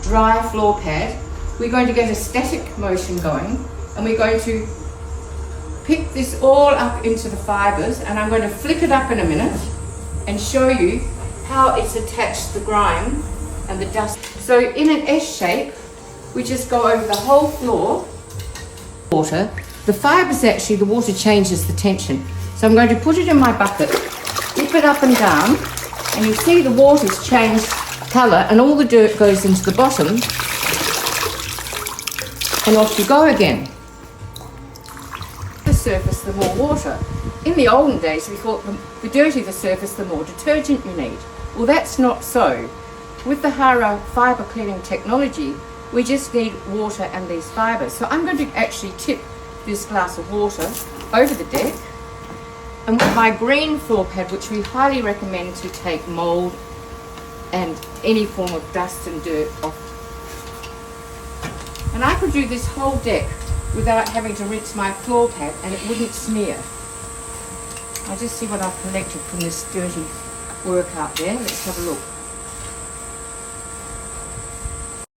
dry floor pad, we're going to get a static motion going, and we're going to pick this all up into the fibres, and I'm going to flick it up in a minute and show you how it's attached the grime and the dust. So in an S shape, we just go over the whole floor. Water, the fibres actually, the water changes the tension. So I'm going to put it in my bucket, dip it up and down, and you see the water's changed colour and all the dirt goes into the bottom, and off you go again. The surface, the more water. In the olden days, we thought the dirtier the surface, the more detergent you need. Well, that's not so. With the Hara fibre cleaning technology, we just need water and these fibres. So I'm going to actually tip this glass of water over the deck, and with my green floor pad, which we highly recommend to take mould and any form of dust and dirt off. And I could do this whole deck without having to rinse my floor pad, and it wouldn't smear. I'll just see what I've collected from this dirty work out there. Let's have a look.